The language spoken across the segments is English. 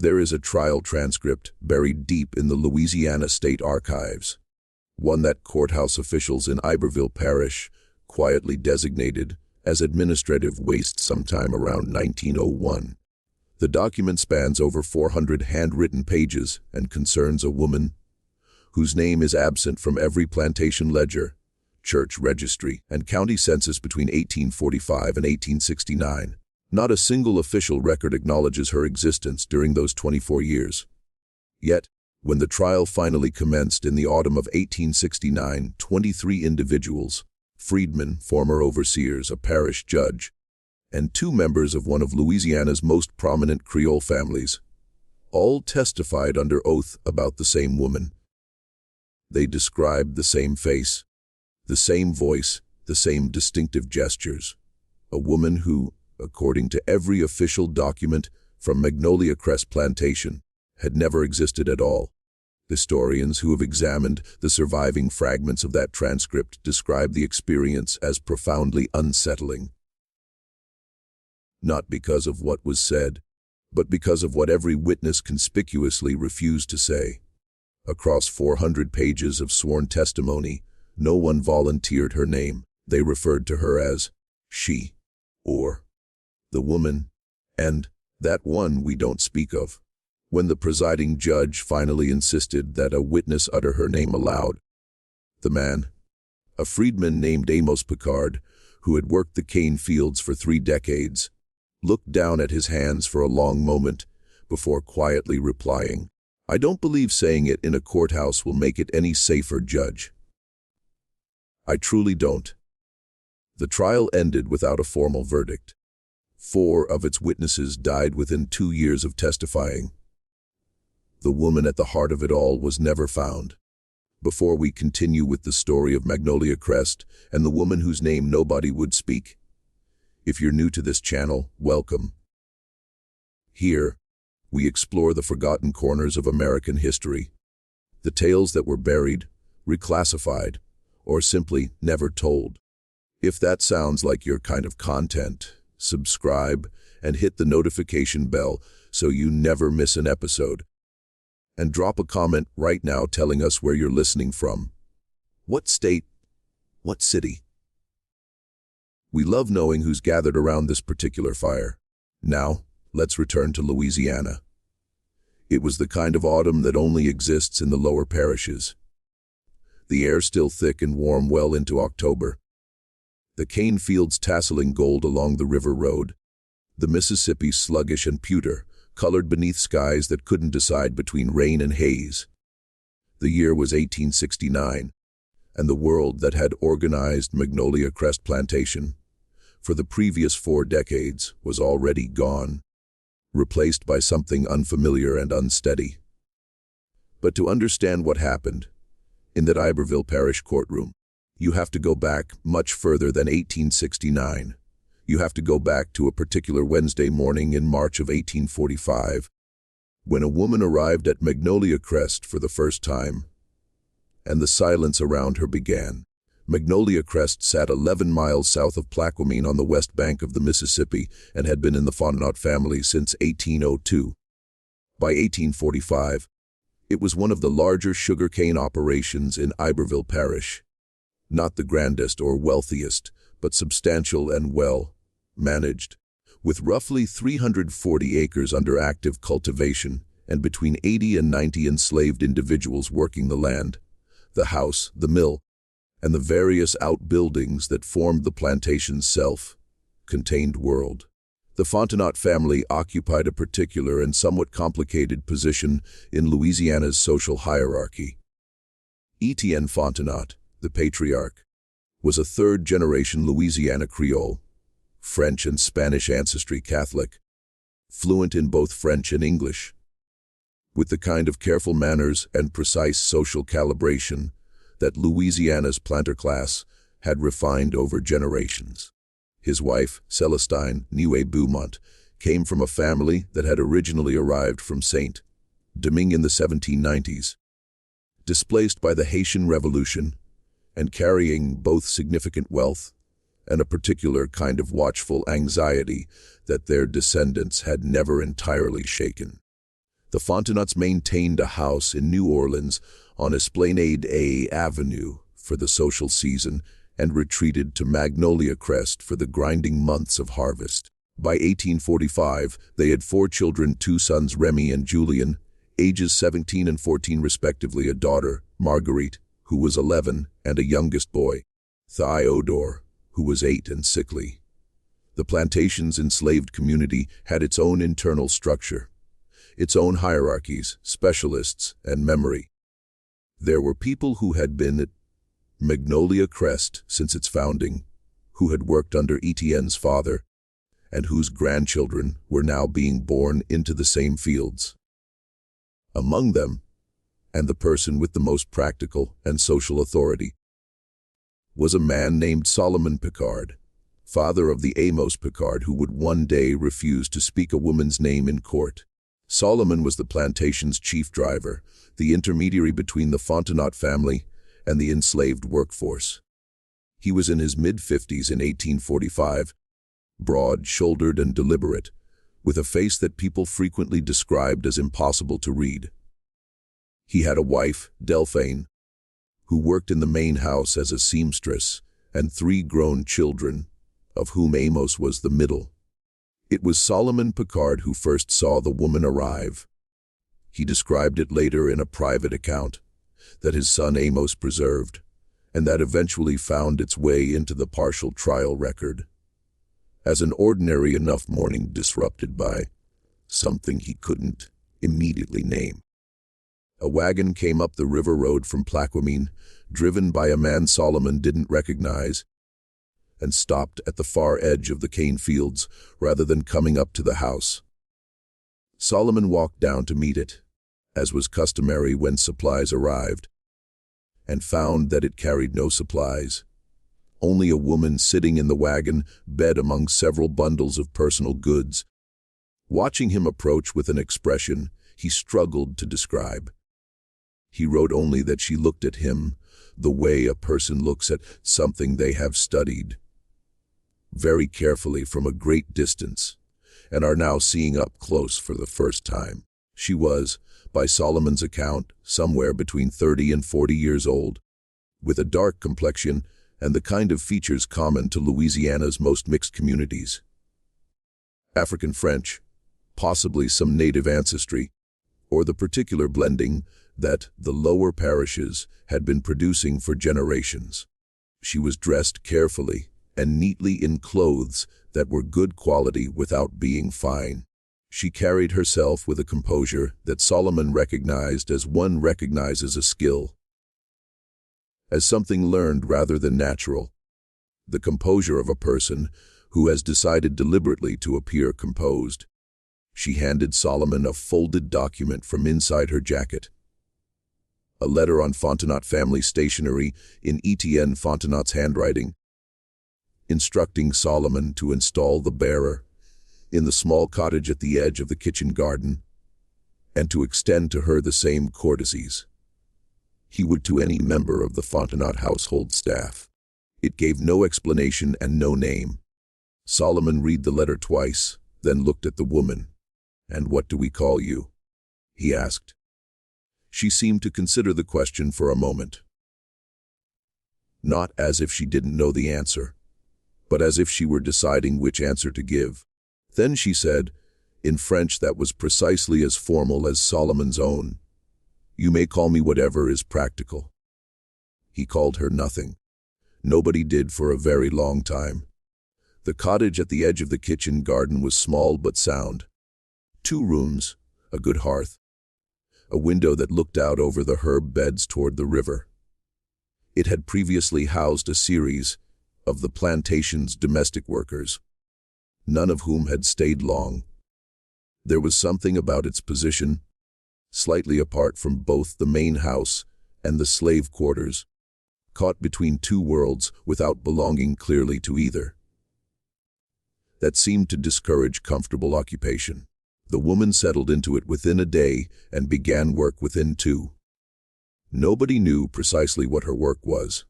There is a trial transcript buried deep in the Louisiana State Archives, one that courthouse officials in Iberville Parish quietly designated as administrative waste sometime around 1901. The document spans over 400 handwritten pages and concerns a woman whose name is absent from every plantation ledger, church registry, and county census between 1845 and 1869. Not a single official record acknowledges her existence during those 24 years. Yet, when the trial finally commenced in the autumn of 1869, 23 individuals, freedmen, former overseers, a parish judge, and 2 members of one of Louisiana's most prominent Creole families, all testified under oath about the same woman. They described the same face, the same voice, the same distinctive gestures. A woman who, according to every official document from Magnolia Crest Plantation, had never existed at all. Historians who have examined the surviving fragments of that transcript describe the experience as profoundly unsettling. Not because of what was said, but because of what every witness conspicuously refused to say. Across 400 pages of sworn testimony, no one volunteered her name. They referred to her as she, or the woman, and that one we don't speak of. When the presiding judge finally insisted that a witness utter her name aloud, the man, a freedman named Amos Picard, who had worked the cane fields for 3 decades, looked down at his hands for a long moment before quietly replying, "I don't believe saying it in a courthouse will make it any safer, Judge. I truly don't." The trial ended without a formal verdict. 4 of its witnesses died within 2 years of testifying. The woman at the heart of it all was never found. Before we continue with the story of Magnolia Crest and the woman whose name nobody would speak, if you're new to this channel, welcome. Here, we explore the forgotten corners of American history, the tales that were buried, reclassified, or simply never told. If that sounds like your kind of content, subscribe and hit the notification bell so you never miss an episode. And drop a comment right now telling us where you're listening from. What state? What city? We love knowing who's gathered around this particular fire. Now, let's return to Louisiana. It was the kind of autumn that only exists in the lower parishes. The air still thick and warm well into October. The cane fields tasseling gold along the river road. The Mississippi sluggish and pewter, colored beneath skies that couldn't decide between rain and haze. The year was 1869, and the world that had organized Magnolia Crest Plantation for the previous 4 decades was already gone, replaced by something unfamiliar and unsteady. But to understand what happened in that Iberville Parish courtroom, you have to go back much further than 1869. You have to go back to a particular Wednesday morning in March of 1845, when a woman arrived at Magnolia Crest for the first time, and the silence around her began. Magnolia Crest sat 11 miles south of Plaquemine on the west bank of the Mississippi and had been in the Fontenot family since 1802. By 1845, it was one of the larger sugarcane operations in Iberville Parish. Not the grandest or wealthiest, but substantial and well managed, with roughly 340 acres under active cultivation and between 80 and 90 enslaved individuals working the land, the house, the mill, and the various outbuildings that formed the plantation's self-contained world. The Fontenot family occupied a particular and somewhat complicated position in Louisiana's social hierarchy. Etienne Fontenot, the patriarch, was a 3rd-generation Louisiana Creole, French and Spanish ancestry Catholic, fluent in both French and English, with the kind of careful manners and precise social calibration that Louisiana's planter class had refined over generations. His wife, Celestine Niue Beaumont, came from a family that had originally arrived from Saint Domingue in the 1790s, displaced by the Haitian Revolution, and carrying both significant wealth and a particular kind of watchful anxiety that their descendants had never entirely shaken. The Fontenauts maintained a house in New Orleans on Esplanade A Avenue for the social season and retreated to Magnolia Crest for the grinding months of harvest. By 1845, they had 4 children, 2 sons, Remy and Julian, ages 17 and 14 respectively, a daughter, Marguerite, who was 11, and a youngest boy, Theodore, who was 8 and sickly. The plantation's enslaved community had its own internal structure, its own hierarchies, specialists, and memory. There were people who had been at Magnolia Crest since its founding, who had worked under Etienne's father, and whose grandchildren were now being born into the same fields. Among them, and the person with the most practical and social authority, was a man named Solomon Picard, father of the Amos Picard who would one day refuse to speak a woman's name in court. Solomon was the plantation's chief driver, the intermediary between the Fontenaut family and the enslaved workforce. He was in his mid-50s in 1845, broad-shouldered and deliberate, with a face that people frequently described as impossible to read. He had a wife, Delphine, who worked in the main house as a seamstress, and 3 grown children, of whom Amos was the middle. It was Solomon Picard who first saw the woman arrive. He described it later in a private account that his son Amos preserved, and that eventually found its way into the partial trial record, as an ordinary enough morning disrupted by something he couldn't immediately name. A wagon came up the river road from Plaquemine, driven by a man Solomon didn't recognize, and stopped at the far edge of the cane fields rather than coming up to the house. Solomon walked down to meet it, as was customary when supplies arrived, and found that it carried no supplies. Only a woman sitting in the wagon, bed among several bundles of personal goods. Watching him approach with an expression he struggled to describe. He wrote only that she looked at him the way a person looks at something they have studied very carefully from a great distance, and are now seeing up close for the first time. She was, by Solomon's account, somewhere between 30 and 40 years old, with a dark complexion and the kind of features common to Louisiana's most mixed communities. African-French, possibly some native ancestry, or the particular blending that the lower parishes had been producing for generations. She was dressed carefully and neatly in clothes that were good quality without being fine. She carried herself with a composure that Solomon recognized as one recognizes a skill, as something learned rather than natural, the composure of a person who has decided deliberately to appear composed. She handed Solomon a folded document from inside her jacket, a letter on Fontenaut family stationery in Etienne Fontenaut's handwriting, instructing Solomon to install the bearer in the small cottage at the edge of the kitchen garden, and to extend to her the same courtesies he would to any member of the Fontenaut household staff. It gave no explanation and no name. Solomon read the letter twice, then looked at the woman. "And what do we call you?" he asked. She seemed to consider the question for a moment. Not as if she didn't know the answer, but as if she were deciding which answer to give. Then she said, in French that was precisely as formal as Solomon's own, "You may call me whatever is practical." He called her nothing. Nobody did for a very long time. The cottage at the edge of the kitchen garden was small but sound. 2 rooms, a good hearth, a window that looked out over the herb beds toward the river. It had previously housed a series of the plantation's domestic workers, none of whom had stayed long. There was something about its position, slightly apart from both the main house and the slave quarters, caught between 2 worlds without belonging clearly to either, that seemed to discourage comfortable occupation. The woman settled into it within a day and began work within 2. Nobody knew precisely what her work was.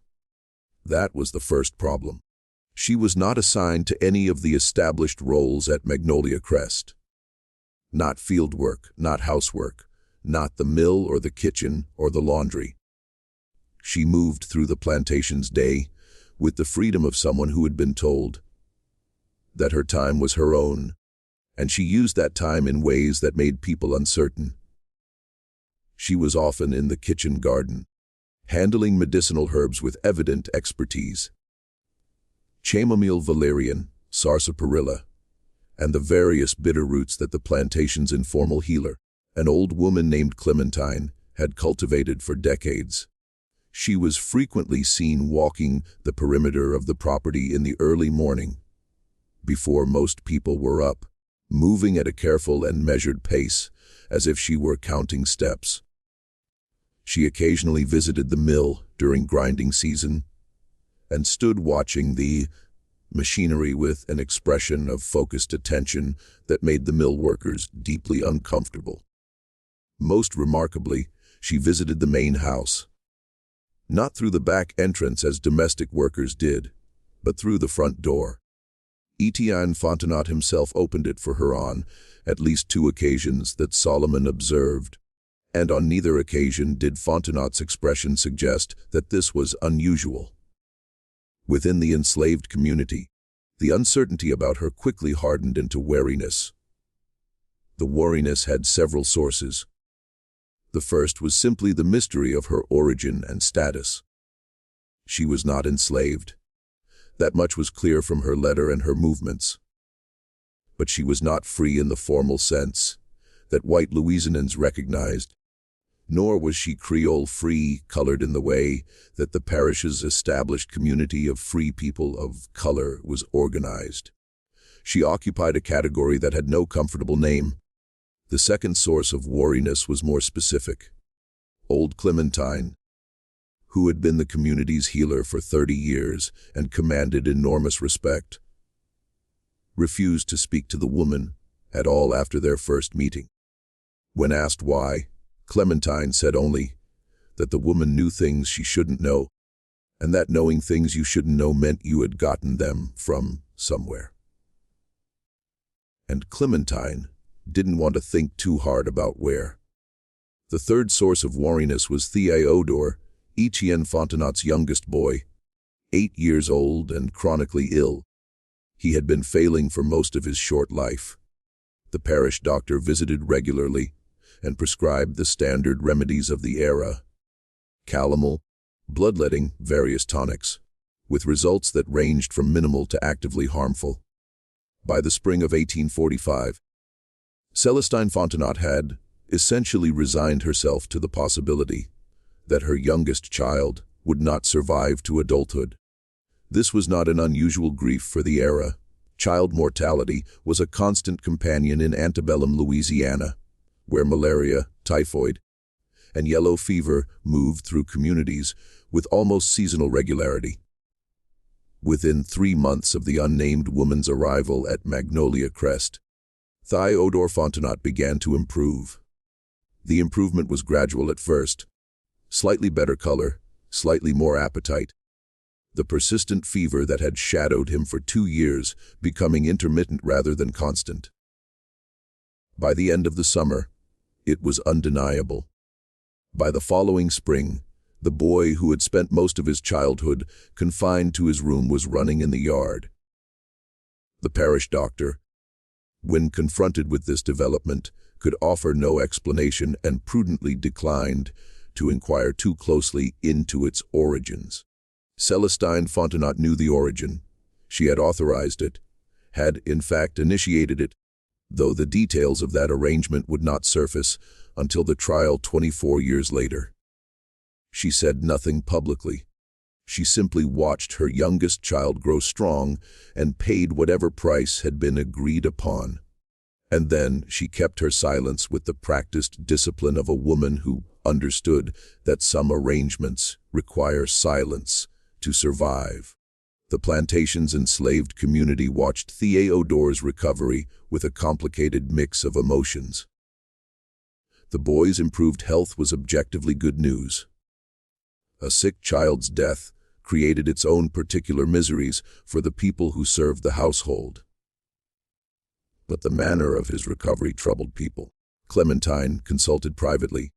That was the first problem. She was not assigned to any of the established roles at Magnolia Crest. Not field work, not housework, not the mill or the kitchen or the laundry. She moved through the plantation's day with the freedom of someone who had been told that her time was her own, and she used that time in ways that made people uncertain. She was often in the kitchen garden, handling medicinal herbs with evident expertise. Chamomile valerian, sarsaparilla, and the various bitter roots that the plantation's informal healer, an old woman named Clementine, had cultivated for decades. She was frequently seen walking the perimeter of the property in the early morning, before most people were up, moving at a careful and measured pace, as if she were counting steps. She occasionally visited the mill during grinding season and stood watching the machinery with an expression of focused attention that made the mill workers deeply uncomfortable. Most remarkably, she visited the main house, not through the back entrance as domestic workers did, but through the front door. Etienne Fontenot himself opened it for her on at least 2 occasions that Solomon observed, and on neither occasion did Fontenot's expression suggest that this was unusual. Within the enslaved community, the uncertainty about her quickly hardened into wariness. The wariness had several sources. The first was simply the mystery of her origin and status. She was not enslaved. That much was clear from her letter and her movements. But she was not free in the formal sense that white Louisianans recognized, nor was she Creole free, colored in the way that the parish's established community of free people of color was organized. She occupied a category that had no comfortable name. The second source of wariness was more specific. Old Clementine, who had been the community's healer for 30 years and commanded enormous respect, refused to speak to the woman at all after their first meeting. When asked why, Clementine said only that the woman knew things she shouldn't know, and that knowing things you shouldn't know meant you had gotten them from somewhere. And Clementine didn't want to think too hard about where. The third source of wariness was Theodore, Etienne Fontenot's youngest boy, 8 years old and chronically ill. He had been failing for most of his short life. The parish doctor visited regularly and prescribed the standard remedies of the era: calomel, bloodletting, various tonics, with results that ranged from minimal to actively harmful. By the spring of 1845, Celestine Fontenot had essentially resigned herself to the possibility that her youngest child would not survive to adulthood. This was not an unusual grief for the era. Child mortality was a constant companion in antebellum Louisiana, where malaria, typhoid, and yellow fever moved through communities with almost seasonal regularity. Within 3 months of the unnamed woman's arrival at Magnolia Crest, Theodore Fontenot began to improve. The improvement was gradual at first. Slightly better color, slightly more appetite. The persistent fever that had shadowed him for 2 years becoming intermittent rather than constant. By the end of the summer, it was undeniable. By the following spring, the boy who had spent most of his childhood confined to his room was running in the yard. The parish doctor, when confronted with this development, could offer no explanation and prudently declined to inquire too closely into its origins. Celestine Fontenot knew the origin. She had authorized it, had in fact initiated it, though the details of that arrangement would not surface until the trial 24 years later. She said nothing publicly. She simply watched her youngest child grow strong and paid whatever price had been agreed upon. And then she kept her silence with the practiced discipline of a woman who understood that some arrangements require silence to survive. The plantation's enslaved community watched Theodore's recovery with a complicated mix of emotions. The boy's improved health was objectively good news. A sick child's death created its own particular miseries for the people who served the household. but the manner of his recovery troubled people. Clementine, consulted privately,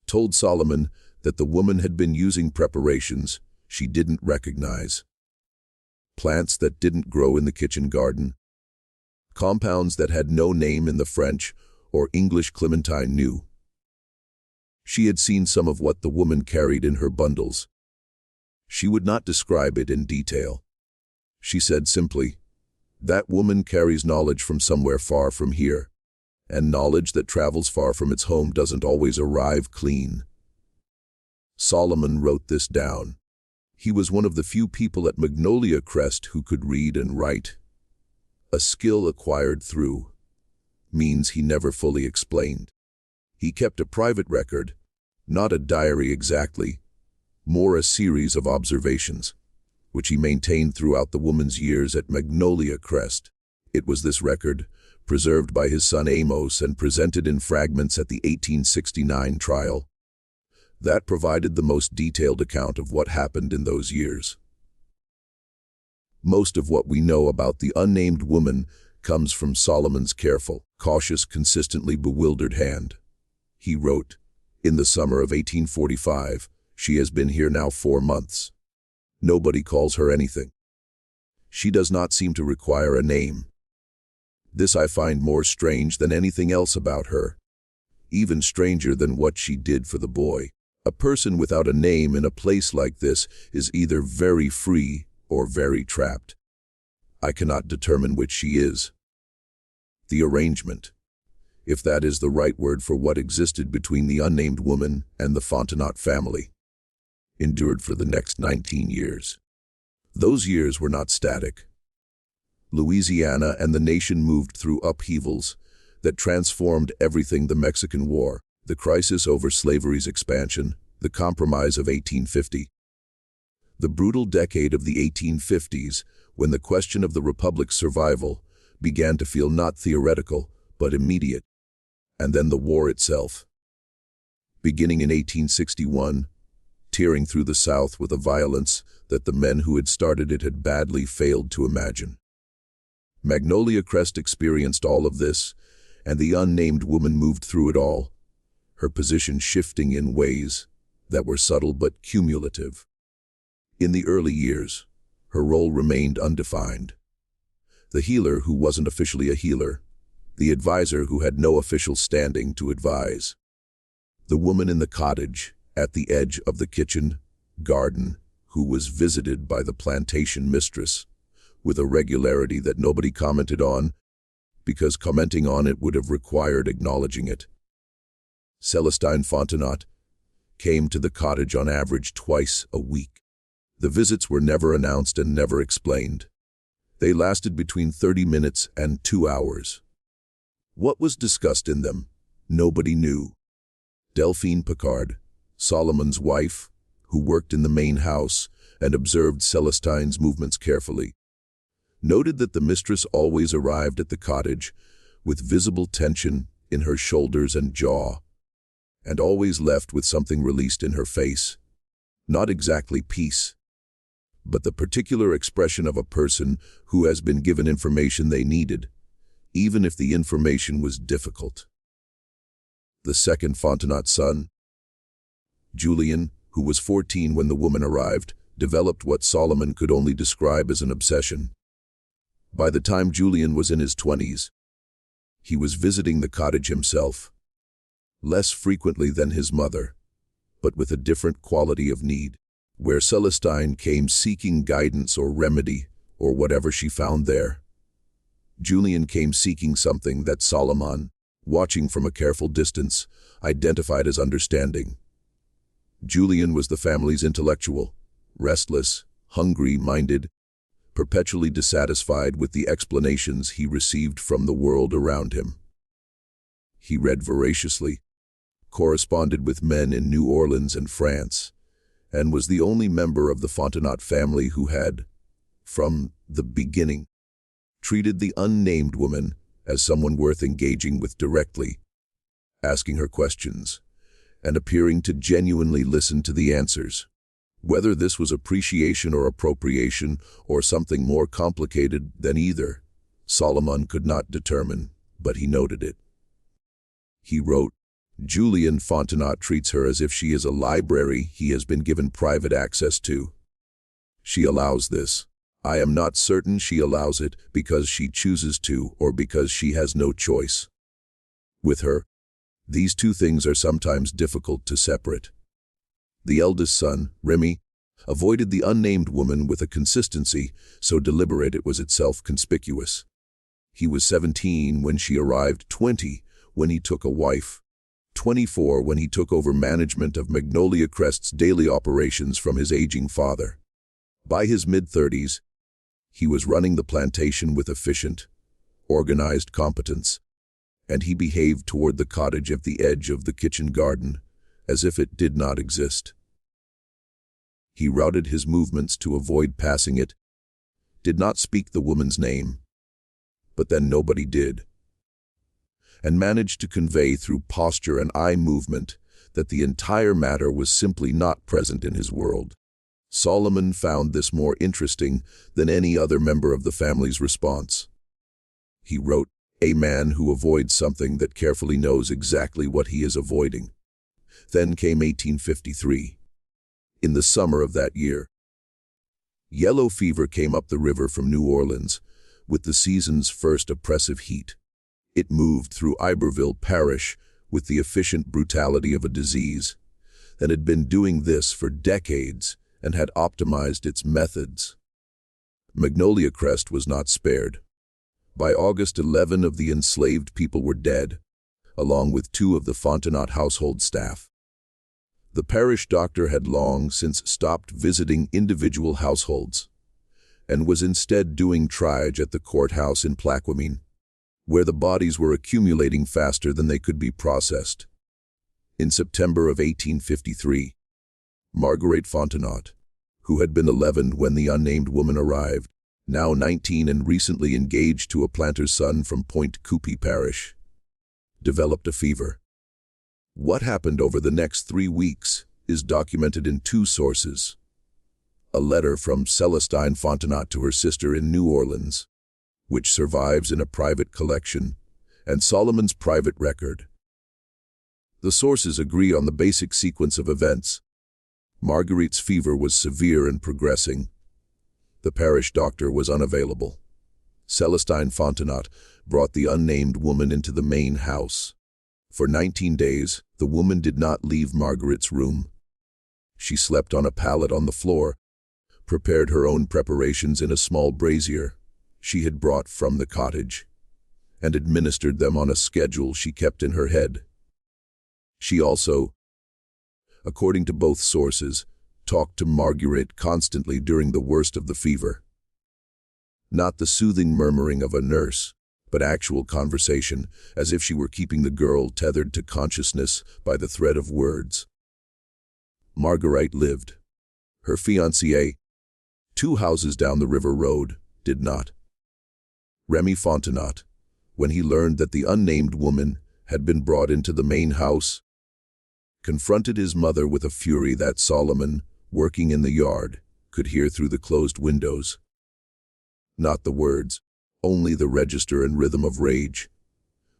told Solomon that the woman had been using preparations she didn't recognize. Plants that didn't grow in the kitchen garden. Compounds that had no name in the French or English Clementine knew. She had seen some of what the woman carried in her bundles. She would not describe it in detail. She said simply, "That woman carries knowledge from somewhere far from here, and knowledge that travels far from its home doesn't always arrive clean." Solomon wrote this down. He was one of the few people at Magnolia Crest who could read and write. A skill acquired through means he never fully explained. He kept a private record, not a diary exactly, more a series of observations, which he maintained throughout the woman's years at Magnolia Crest. It was this record, preserved by his son Amos and presented in fragments at the 1869 trial, that provided the most detailed account of what happened in those years. Most of what we know about the unnamed woman comes from Solomon's careful, cautious, consistently bewildered hand. He wrote, "In the summer of 1845, she has been here now 4 months. Nobody calls her anything. She does not seem to require a name. This I find more strange than anything else about her, even stranger than what she did for the boy. A person without a name in a place like this is either very free or very trapped. I cannot determine which she is." The arrangement, if that is the right word for what existed between the unnamed woman and the Fontenot family, endured for the next 19 years. Those years were not static. Louisiana and the nation moved through upheavals that transformed everything: the Mexican War, the crisis over slavery's expansion, the Compromise of 1850. The brutal decade of the 1850s, when the question of the Republic's survival began to feel not theoretical, but immediate. And then the war itself. Beginning in 1861, tearing through the South with a violence that the men who had started it had badly failed to imagine. Magnolia Crest experienced all of this, and the unnamed woman moved through it all, her position shifting in ways that were subtle but cumulative. In the early years, her role remained undefined. The healer who wasn't officially a healer, the advisor who had no official standing to advise. The woman in the cottage, at the edge of the kitchen garden, who was visited by the plantation mistress with a regularity that nobody commented on, because commenting on it would have required acknowledging it. Celestine Fontenot came to the cottage on average twice a week. The visits were never announced and never explained. They lasted between 30 minutes and 2 hours. What was discussed in them, nobody knew. Delphine Picard, Solomon's wife, who worked in the main house and observed Celestine's movements carefully, noted that the mistress always arrived at the cottage with visible tension in her shoulders and jaw, and always left with something released in her face. Not exactly peace, but the particular expression of a person who has been given information they needed, even if the information was difficult. The second Fontenot son, Julian, who was 14 when the woman arrived, developed what Solomon could only describe as an obsession. By the time Julian was in his 20s, he was visiting the cottage himself, less frequently than his mother, but with a different quality of need. Where Celestine came seeking guidance or remedy, or whatever she found there, Julian came seeking something that Solomon, watching from a careful distance, identified as understanding. Julian was the family's intellectual, restless, hungry-minded, perpetually dissatisfied with the explanations he received from the world around him. He read voraciously, corresponded with men in New Orleans and France, and was the only member of the Fontenot family who had, from the beginning, treated the unnamed woman as someone worth engaging with directly, asking her questions, and appearing to genuinely listen to the answers. Whether this was appreciation or appropriation or something more complicated than either, Solomon could not determine, but he noted it. He wrote, Julian Fontenot treats her as if she is a library he has been given private access to. She allows this. I am not certain she allows it because she chooses to or because she has no choice. With her, these two things are sometimes difficult to separate. The eldest son, Remy, avoided the unnamed woman with a consistency so deliberate it was itself conspicuous. He was 17 when she arrived, 20 when he took a wife, 24 when he took over management of Magnolia Crest's daily operations from his aging father. By his mid-30s, he was running the plantation with efficient, organized competence, and he behaved toward the cottage at the edge of the kitchen garden as if it did not exist. He routed his movements to avoid passing it, did not speak the woman's name, but then nobody did, and managed to convey through posture and eye movement that the entire matter was simply not present in his world. Solomon found this more interesting than any other member of the family's response. He wrote, a man who avoids something that carefully knows exactly what he is avoiding. Then came 1853. In the summer of that year, yellow fever came up the river from New Orleans with the season's first oppressive heat. It moved through Iberville Parish with the efficient brutality of a disease that had been doing this for decades and had optimized its methods. Magnolia Crest was not spared. By August, 11 of the enslaved people were dead, along with 2 of the Fontenot household staff. The parish doctor had long since stopped visiting individual households and was instead doing triage at the courthouse in Plaquemine, where the bodies were accumulating faster than they could be processed. In September of 1853, Marguerite Fontenot, who had been 11 when the unnamed woman arrived, now 19 and recently engaged to a planter's son from Point Coupee Parish, developed a fever. What happened over the next 3 weeks is documented in 2 sources. A letter from Celestine Fontenot to her sister in New Orleans, which survives in a private collection, and Solomon's private record. The sources agree on the basic sequence of events. Marguerite's fever was severe and progressing. The parish doctor was unavailable. Celestine Fontenot brought the unnamed woman into the main house. For 19 days, the woman did not leave Marguerite's room. She slept on a pallet on the floor, prepared her own preparations in a small brazier she had brought from the cottage, and administered them on a schedule she kept in her head. She also, according to both sources, talked to Marguerite constantly during the worst of the fever. Not the soothing murmuring of a nurse, but actual conversation, as if she were keeping the girl tethered to consciousness by the thread of words. Marguerite lived. Her fiancé, 2 houses down the river road, did not. Remy Fontenot, when he learned that the unnamed woman had been brought into the main house, confronted his mother with a fury that Solomon, working in the yard, could hear through the closed windows. Not the words, only the register and rhythm of rage.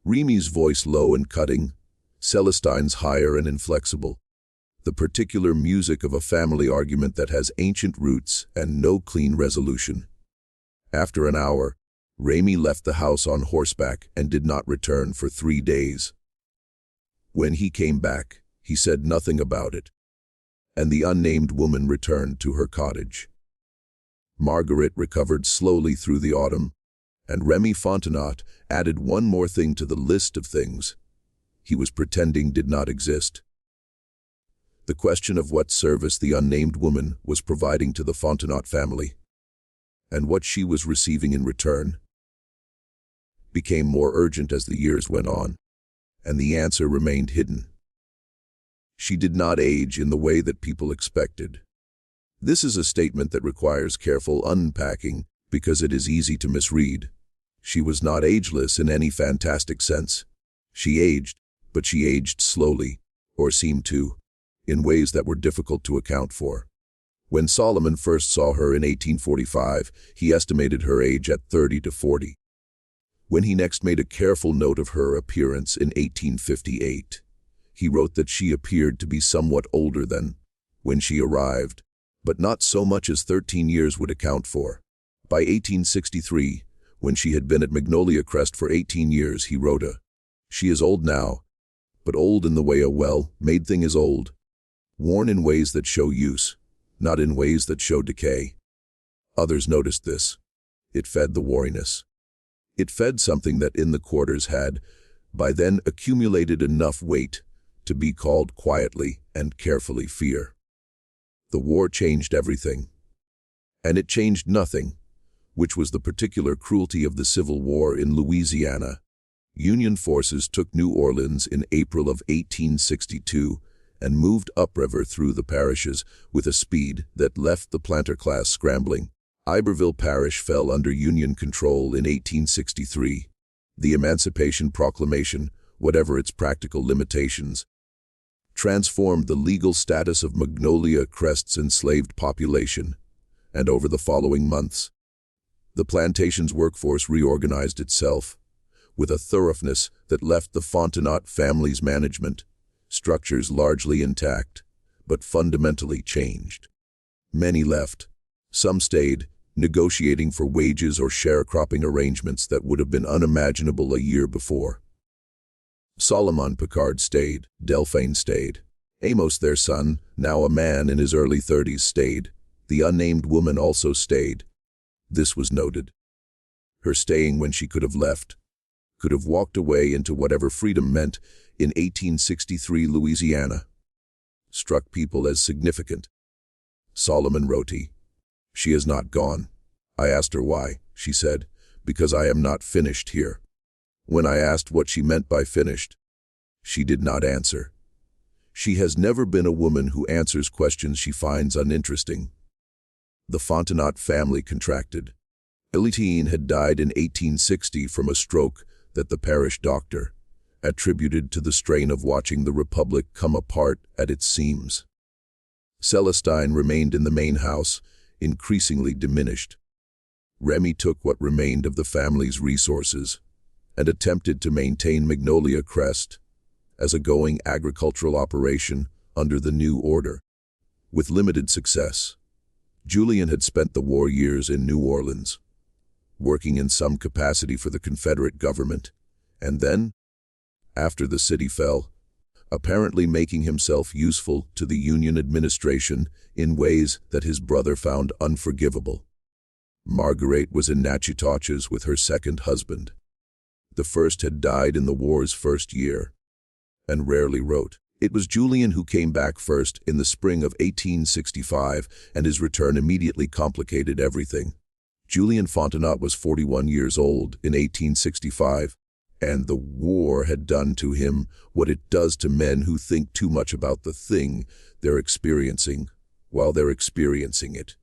Remy's voice low and cutting, Celestine's higher and inflexible. The particular music of a family argument that has ancient roots and no clean resolution. After an hour, Remy left the house on horseback and did not return for 3 days. When he came back, he said nothing about it, and the unnamed woman returned to her cottage. Marguerite recovered slowly through the autumn, and Remy Fontenot added one more thing to the list of things he was pretending did not exist. The question of what service the unnamed woman was providing to the Fontenot family, and what she was receiving in return, became more urgent as the years went on, and the answer remained hidden. She did not age in the way that people expected. This is a statement that requires careful unpacking because it is easy to misread. She was not ageless in any fantastic sense. She aged, but she aged slowly, or seemed to, in ways that were difficult to account for. When Solomon first saw her in 1845, he estimated her age at 30 to 40. When he next made a careful note of her appearance in 1858, he wrote that she appeared to be somewhat older than when she arrived, but not so much as 13 years would account for. By 1863, when she had been at Magnolia Crest for 18 years, he wrote, "She is old now, but old in the way a well-made thing is old, worn in ways that show use, not in ways that show decay." Others noticed this. It fed the wariness. It fed something that in the quarters had, by then, accumulated enough weight to be called quietly and carefully fear. The war changed everything. And it changed nothing, which was the particular cruelty of the Civil War in Louisiana. Union forces took New Orleans in April of 1862 and moved upriver through the parishes with a speed that left the planter class scrambling. Iberville Parish fell under Union control in 1863. The Emancipation Proclamation, whatever its practical limitations, transformed the legal status of Magnolia Crest's enslaved population, and over the following months, the plantation's workforce reorganized itself with a thoroughness that left the Fontenot family's management structures largely intact, but fundamentally changed. Many left. Some stayed, negotiating for wages or sharecropping arrangements that would have been unimaginable a year before. Solomon Picard stayed. Delphine stayed. Amos, their son, now a man in his early 30s, stayed. The unnamed woman also stayed. This was noted. Her staying when she could have left, could have walked away into whatever freedom meant in 1863 Louisiana, struck people as significant. Solomon wrote, "She is not gone. I asked her why. She said, 'Because I am not finished here.' When I asked what she meant by finished, she did not answer. She has never been a woman who answers questions she finds uninteresting." The Fontenot family contracted. Elitine had died in 1860 from a stroke that the parish doctor attributed to the strain of watching the Republic come apart at its seams. Celestine remained in the main house, increasingly diminished. Remy took what remained of the family's resources and attempted to maintain Magnolia Crest as a going agricultural operation under the new order, with limited success. Julian had spent the war years in New Orleans, working in some capacity for the Confederate government, and then, after the city fell, apparently making himself useful to the Union administration in ways that his brother found unforgivable. Marguerite was in Natchitoches with her second husband. The first had died in the war's first year, and rarely wrote. It was Julian who came back first in the spring of 1865, and his return immediately complicated everything. Julian Fontenot was 41 years old in 1865, and the war had done to him what it does to men who think too much about the thing they're experiencing while they're experiencing it.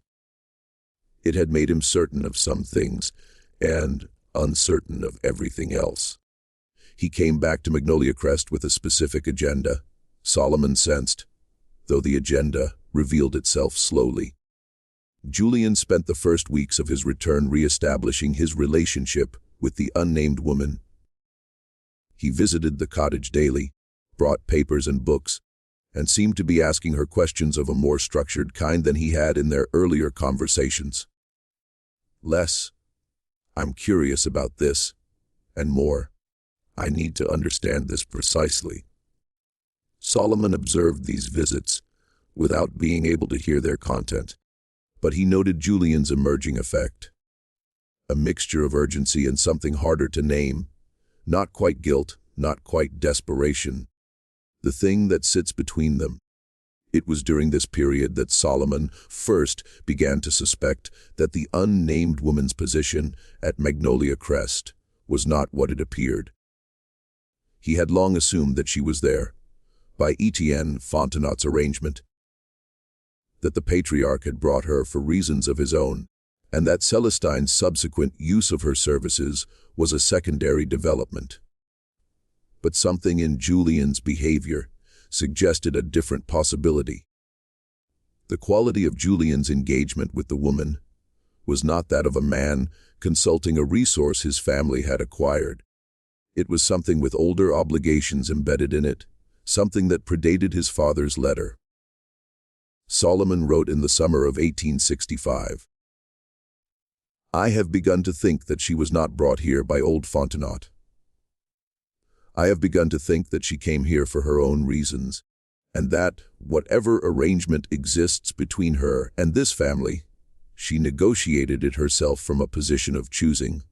It had made him certain of some things and uncertain of everything else. He came back to Magnolia Crest with a specific agenda, Solomon sensed, though the agenda revealed itself slowly. Julian spent the first weeks of his return re-establishing his relationship with the unnamed woman. He visited the cottage daily, brought papers and books, and seemed to be asking her questions of a more structured kind than he had in their earlier conversations. Less, "I'm curious about this," and more, "I need to understand this precisely." Solomon observed these visits without being able to hear their content, but he noted Julian's emerging effect. A mixture of urgency and something harder to name, not quite guilt, not quite desperation, the thing that sits between them. It was during this period that Solomon first began to suspect that the unnamed woman's position at Magnolia Crest was not what it appeared. He had long assumed that she was there, by Etienne Fontenot's arrangement, that the patriarch had brought her for reasons of his own, and that Celestine's subsequent use of her services was a secondary development. But something in Julian's behavior suggested a different possibility. The quality of Julian's engagement with the woman was not that of a man consulting a resource his family had acquired. It was something with older obligations embedded in it, something that predated his father's letter. Solomon wrote in the summer of 1865, "I have begun to think that she was not brought here by old Fontenot. I have begun to think that she came here for her own reasons, and that, whatever arrangement exists between her and this family, she negotiated it herself from a position of choosing,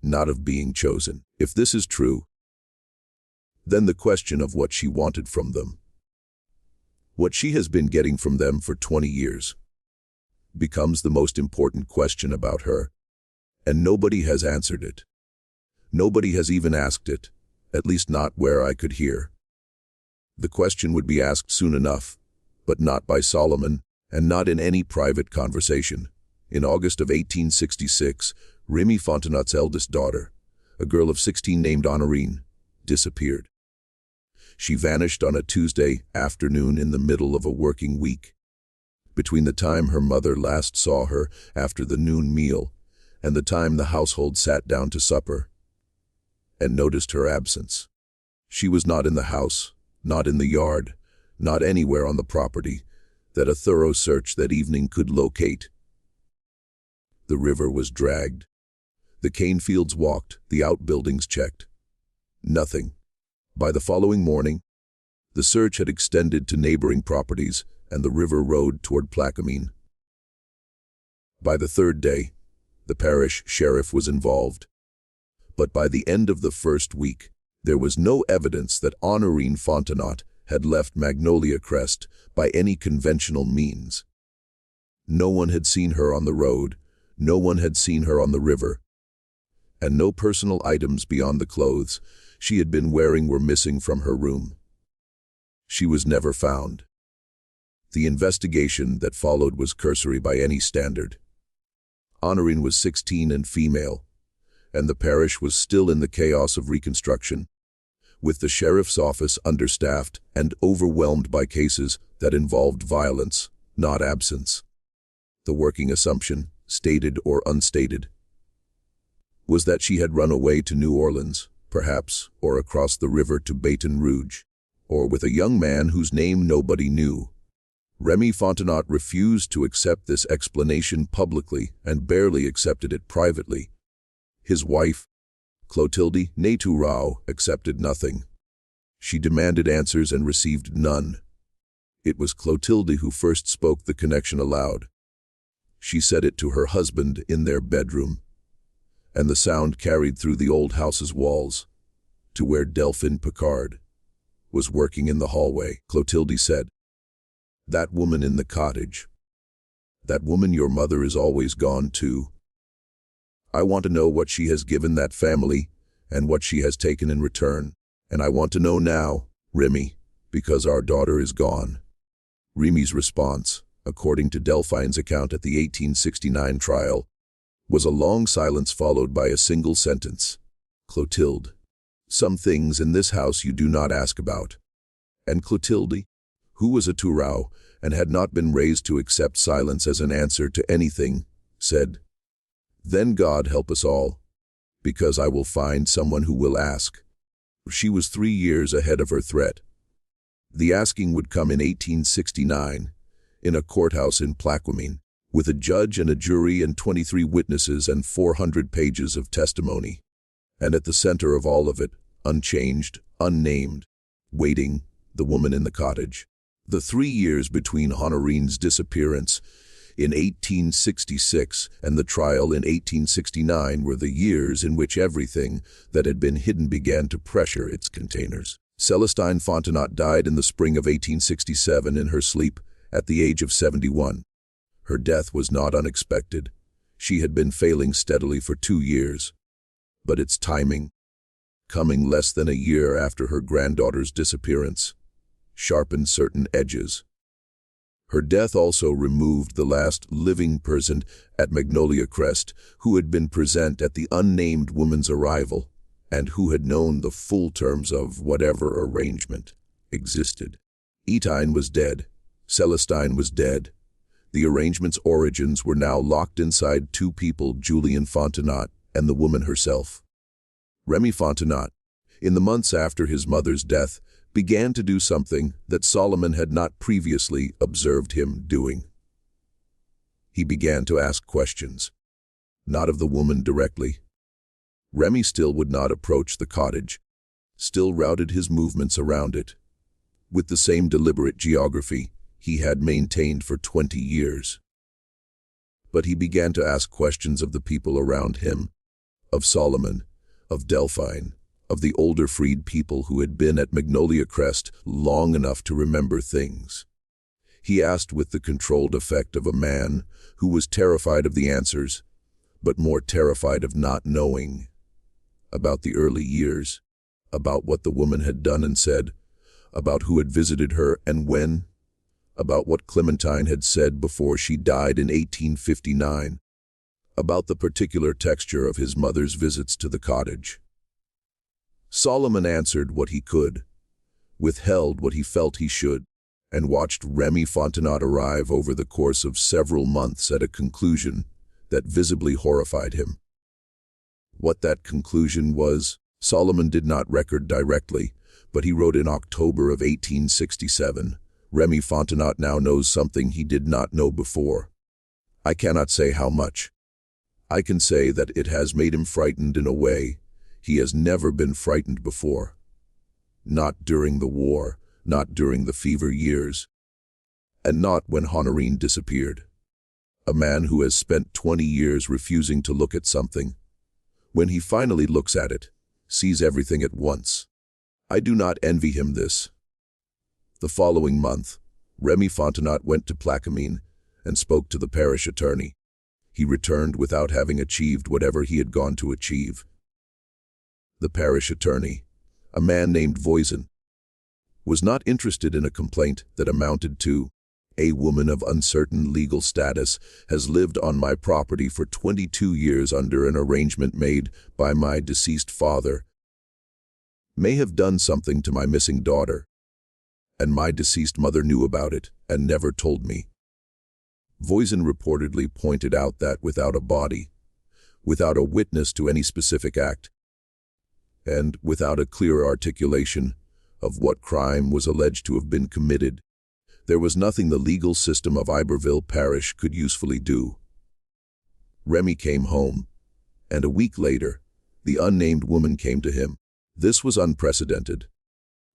not of being chosen. If this is true, then the question of what she wanted from them, what she has been getting from them for 20 years, becomes the most important question about her, and nobody has answered it. Nobody has even asked it, at least not where I could hear. The question would be asked soon enough, but not by Solomon, and not in any private conversation. In August of 1866, Remy Fontenot's eldest daughter, a girl of 16 named Honorine, disappeared. She vanished on a Tuesday afternoon in the middle of a working week. Between the time her mother last saw her after the noon meal and the time the household sat down to supper and noticed her absence, she was not in the house, not in the yard, not anywhere on the property that a thorough search that evening could locate. The river was dragged. The cane fields walked, the outbuildings checked. Nothing. By the following morning, the search had extended to neighboring properties and the river road toward Plaquemine. By the third day, the parish sheriff was involved. But by the end of the first week, there was no evidence that Honorine Fontenot had left Magnolia Crest by any conventional means. No one had seen her on the road, no one had seen her on the river, and no personal items beyond the clothes she had been wearing were missing from her room. She was never found. The investigation that followed was cursory by any standard. Honorine was 16 and female, and the parish was still in the chaos of reconstruction, with the sheriff's office understaffed and overwhelmed by cases that involved violence, not absence. The working assumption, stated or unstated, was that she had run away to New Orleans, perhaps, or across the river to Baton Rouge, or with a young man whose name nobody knew. Remy Fontenot refused to accept this explanation publicly and barely accepted it privately. His wife, Clotilde Nétourau, accepted nothing. She demanded answers and received none. It was Clotilde who first spoke the connection aloud. She said it to her husband in their bedroom, and the sound carried through the old house's walls to where Delphine Picard was working in the hallway. Clotilde said, "That woman in the cottage, that woman your mother is always gone to. I want to know what she has given that family and what she has taken in return. And I want to know now, Remy, because our daughter is gone." Remy's response, according to Delphine's account at the 1869 trial, was a long silence followed by a single sentence. "Clotilde, some things in this house you do not ask about." And Clotilde, who was a Tourau and had not been raised to accept silence as an answer to anything, said, "Then God help us all, because I will find someone who will ask." She was 3 years ahead of her threat. The asking would come in 1869, in a courthouse in Plaquemine, with a judge and a jury and 23 witnesses and 400 pages of testimony. And at the center of all of it, unchanged, unnamed, waiting, the woman in the cottage. The 3 years between Honorine's disappearance in 1866 and the trial in 1869 were the years in which everything that had been hidden began to pressure its containers. Celestine Fontenot died in the spring of 1867 in her sleep at the age of 71. Her death was not unexpected. She had been failing steadily for 2 years. But its timing, coming less than a year after her granddaughter's disappearance, sharpened certain edges. Her death also removed the last living person at Magnolia Crest who had been present at the unnamed woman's arrival and who had known the full terms of whatever arrangement existed. Etienne was dead. Celestine was dead. The arrangement's origins were now locked inside two people, Julien Fontenot and the woman herself. Remy Fontenot, in the months after his mother's death, began to do something that Solomon had not previously observed him doing. He began to ask questions, not of the woman directly. Remy still would not approach the cottage, still routed his movements around it, with the same deliberate geography he had maintained for 20 years. But he began to ask questions of the people around him, of Solomon, of Delphine, of the older freed people who had been at Magnolia Crest long enough to remember things. He asked with the controlled effect of a man who was terrified of the answers, but more terrified of not knowing. About the early years, about what the woman had done and said, about who had visited her and when, about what Clementine had said before she died in 1859, about the particular texture of his mother's visits to the cottage. Solomon answered what he could, withheld what he felt he should, and watched Remy Fontenot arrive over the course of several months at a conclusion that visibly horrified him. What that conclusion was, Solomon did not record directly, but he wrote in October of 1867, "Remy Fontenot now knows something he did not know before. I cannot say how much. I can say that it has made him frightened in a way he has never been frightened before. Not during the war, not during the fever years, and not when Honorine disappeared. A man who has spent 20 years refusing to look at something, when he finally looks at it, sees everything at once. I do not envy him this." The following month, Remy Fontenot went to Plaquemine and spoke to the parish attorney. He returned without having achieved whatever he had gone to achieve. The parish attorney, a man named Voisin, was not interested in a complaint that amounted to, "A woman of uncertain legal status has lived on my property for 22 years under an arrangement made by my deceased father, may have done something to my missing daughter, and my deceased mother knew about it and never told me." Voisin reportedly pointed out that without a body, without a witness to any specific act, and without a clear articulation of what crime was alleged to have been committed, there was nothing the legal system of Iberville Parish could usefully do. Remy came home, and a week later, the unnamed woman came to him. This was unprecedented.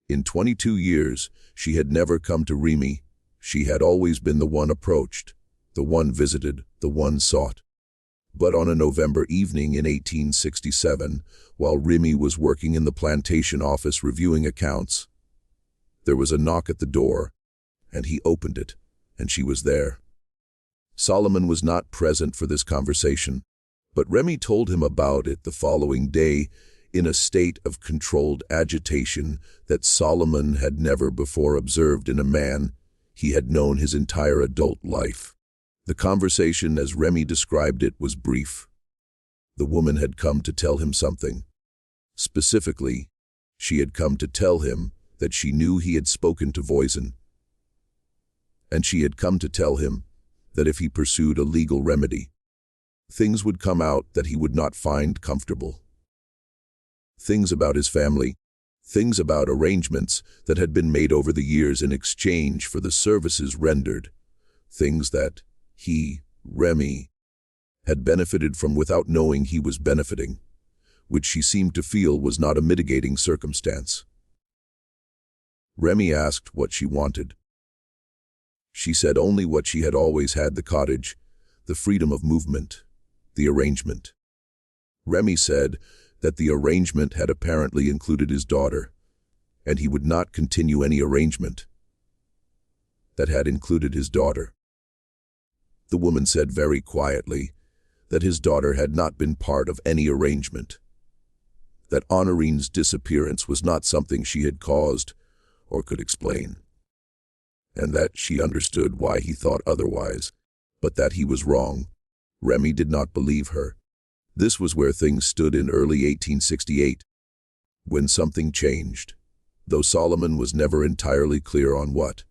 In 22 years, she had never come to Remy. She had always been the one approached, the one visited, the one sought. But on a November evening in 1867, while Remy was working in the Plantation office reviewing accounts, there was a knock at the door, and he opened it, and she was there. Solomon was not present for this conversation, but Remy told him about it the following day in a state of controlled agitation that Solomon had never before observed in a man he had known his entire adult life. The conversation, as Remy described it, was brief. The woman had come to tell him something. Specifically, she had come to tell him that she knew he had spoken to Voisin, and she had come to tell him that if he pursued a legal remedy, things would come out that he would not find comfortable. Things about his family, things about arrangements that had been made over the years in exchange for the services rendered, things that he, Remy, had benefited from without knowing he was benefiting, which she seemed to feel was not a mitigating circumstance. Remy asked what she wanted. She said only what she had always had: the cottage, the freedom of movement, the arrangement. Remy said that the arrangement had apparently included his daughter, and he would not continue any arrangement that had included his daughter. The woman said very quietly that his daughter had not been part of any arrangement, that Honorine's disappearance was not something she had caused or could explain, and that she understood why he thought otherwise, but that he was wrong. Remy did not believe her. This was where things stood in early 1868, when something changed, though Solomon was never entirely clear on what.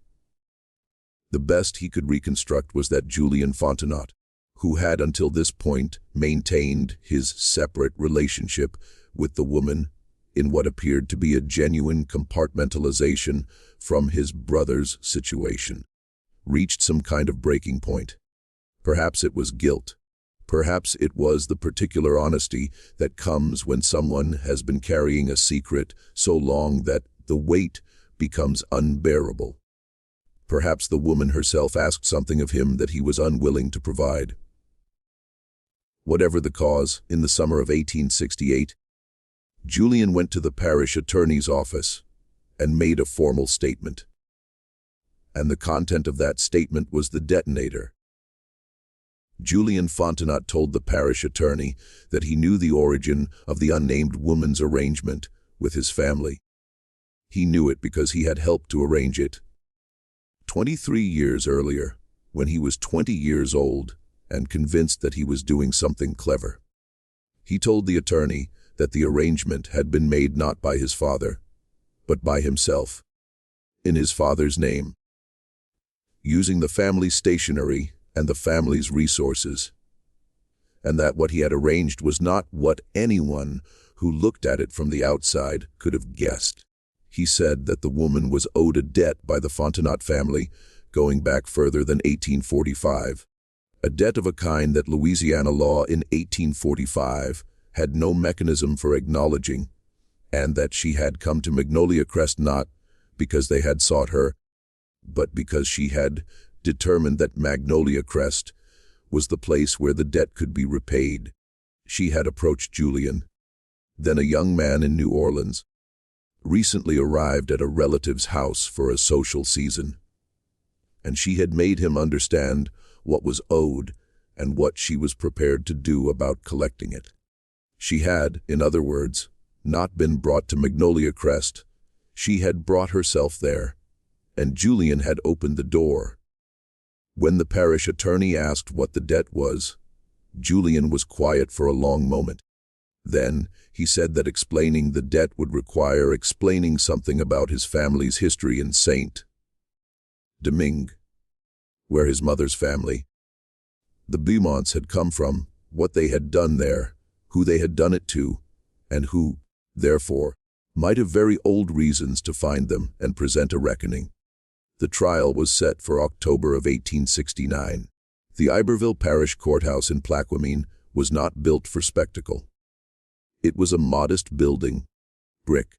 The best he could reconstruct was that Julian Fontenot, who had until this point maintained his separate relationship with the woman in what appeared to be a genuine compartmentalization from his brother's situation, reached some kind of breaking point. Perhaps it was guilt. Perhaps it was the particular honesty that comes when someone has been carrying a secret so long that the weight becomes unbearable. Perhaps the woman herself asked something of him that he was unwilling to provide. Whatever the cause, in the summer of 1868, Julian went to the parish attorney's office and made a formal statement. And the content of that statement was the detonator. Julian Fontenot told the parish attorney that he knew the origin of the unnamed woman's arrangement with his family. He knew it because he had helped to arrange it 23 years earlier, when he was 20 years old and convinced that he was doing something clever. He told the attorney that the arrangement had been made not by his father, but by himself, in his father's name, using the family's stationery and the family's resources, and that what he had arranged was not what anyone who looked at it from the outside could have guessed. He said that the woman was owed a debt by the Fontenot family going back further than 1845, a debt of a kind that Louisiana law in 1845 had no mechanism for acknowledging, and that she had come to Magnolia Crest not because they had sought her, but because she had determined that Magnolia Crest was the place where the debt could be repaid. She had approached Julian, then a young man in New Orleans, recently arrived at a relative's house for a social season, and she had made him understand what was owed and what she was prepared to do about collecting it. She had, in other words, not been brought to Magnolia Crest. She had brought herself there, and Julian had opened the door. When the parish attorney asked what the debt was, Julian was quiet for a long moment. Then he said that explaining the debt would require explaining something about his family's history in Saint-Domingue, where his mother's family, the Beaumonts, had come from, what they had done there, who they had done it to, and who, therefore, might have very old reasons to find them and present a reckoning. The trial was set for October of 1869. The Iberville Parish courthouse in Plaquemine was not built for spectacle. It was a modest building, brick,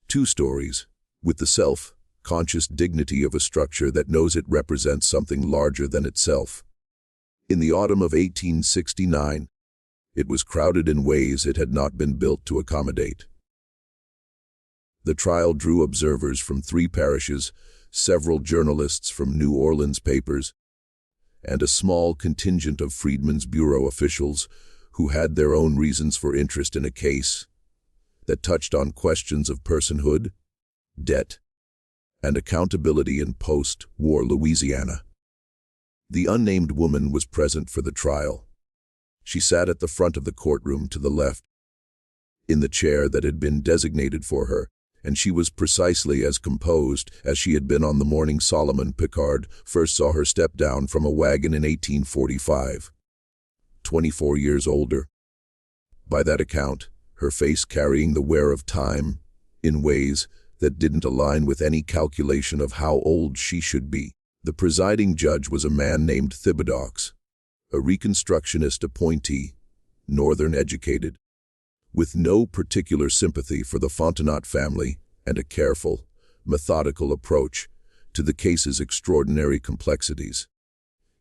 2 stories, with the self-conscious dignity of a structure that knows it represents something larger than itself. In the autumn of 1869, it was crowded in ways it had not been built to accommodate. The trial drew observers from 3 parishes, several journalists from New Orleans papers, and a small contingent of Freedmen's Bureau officials who had their own reasons for interest in a case that touched on questions of personhood, debt, and accountability in post-war Louisiana. The unnamed woman was present for the trial. She sat at the front of the courtroom to the left, in the chair that had been designated for her, and she was precisely as composed as she had been on the morning Solomon Picard first saw her step down from a wagon in 1845. 24 years older. By that account, her face carrying the wear of time in ways that didn't align with any calculation of how old she should be. The presiding judge was a man named Thibodeaux, a Reconstructionist appointee, Northern educated, with no particular sympathy for the Fontenot family and a careful, methodical approach to the case's extraordinary complexities.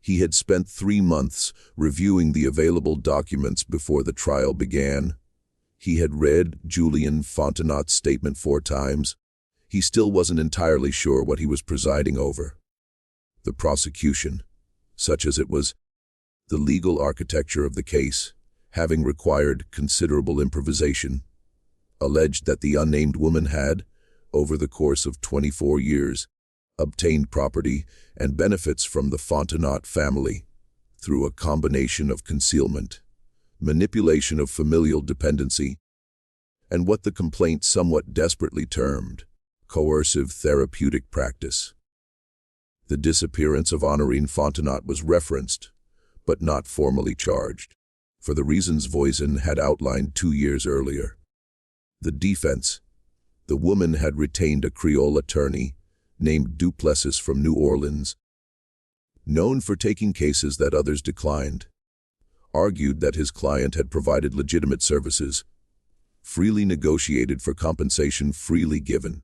He had spent 3 months reviewing the available documents before the trial began. He had read Julian Fontenot's statement 4 times. He still wasn't entirely sure what he was presiding over. The prosecution, such as it was, the legal architecture of the case, having required considerable improvisation, alleged that the unnamed woman had, over the course of 24 years, obtained property and benefits from the Fontenot family through a combination of concealment, manipulation of familial dependency, and what the complaint somewhat desperately termed coercive therapeutic practice. The disappearance of Honorine Fontenot was referenced, but not formally charged, for the reasons Voisin had outlined 2 years earlier. The defense: the woman had retained a Creole attorney named Duplessis from New Orleans, known for taking cases that others declined, argued that his client had provided legitimate services, freely negotiated for compensation freely given,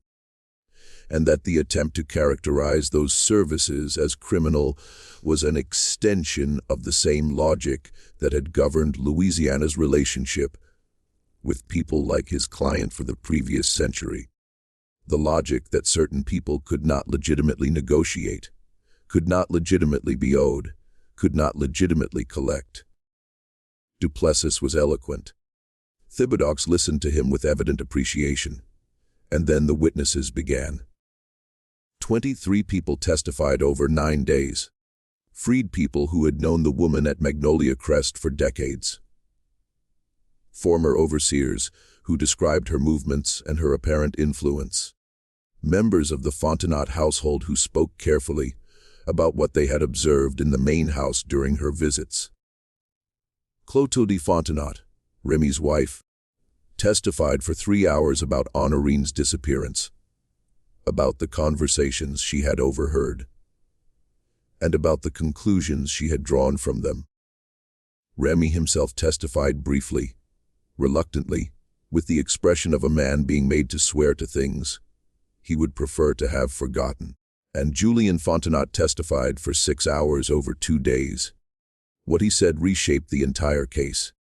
and that the attempt to characterize those services as criminal was an extension of the same logic that had governed Louisiana's relationship with people like his client for the previous century. The logic that certain people could not legitimately negotiate, could not legitimately be owed, could not legitimately collect. Duplessis was eloquent. Thibodeaux listened to him with evident appreciation, and then the witnesses began. 23 people testified over 9 days. Freed people who had known the woman at Magnolia Crest for decades. Former overseers who described her movements and her apparent influence. Members of the Fontenot household who spoke carefully about what they had observed in the main house during her visits. Clotilde Fontenot, Remy's wife, testified for 3 hours about Honorine's disappearance, about the conversations she had overheard, and about the conclusions she had drawn from them. Remy himself testified briefly, reluctantly, with the expression of a man being made to swear to things he would prefer to have forgotten. And Julien Fontenot testified for 6 hours over 2 days. What he said reshaped the entire case.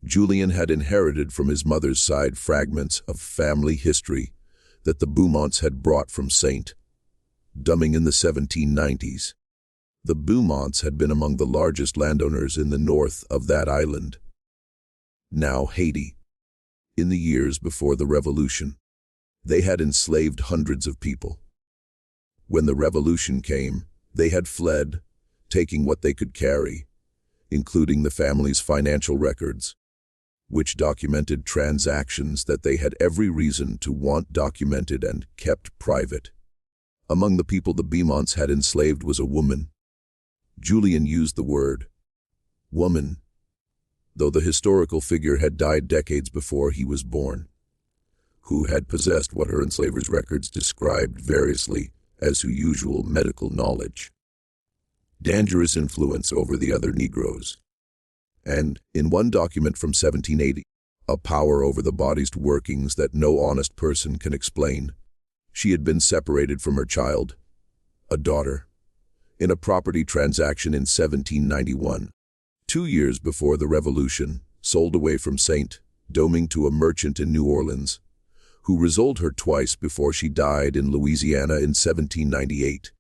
Julien had inherited from his mother's side fragments of family history that the Beaumonts had brought from St. Domingue in the 1790s. The Beaumonts had been among the largest landowners in the north of that island, now Haiti. In the years before the Revolution, they had enslaved hundreds of people. When the Revolution came, they had fled, taking what they could carry, including the family's financial records, which documented transactions that they had every reason to want documented and kept private. Among the people the Beaumonts had enslaved was a woman. Julien used the word woman, though the historical figure had died decades before he was born, who had possessed what her enslavers' records described variously as usual medical knowledge, dangerous influence over the other Negroes, and, in one document from 1780, a power over the body's workings that no honest person can explain. She had been separated from her child, a daughter, in a property transaction in 1791, 2 years before the Revolution, sold away from St. Domingue to a merchant in New Orleans, who resold her twice before she died in Louisiana in 1798.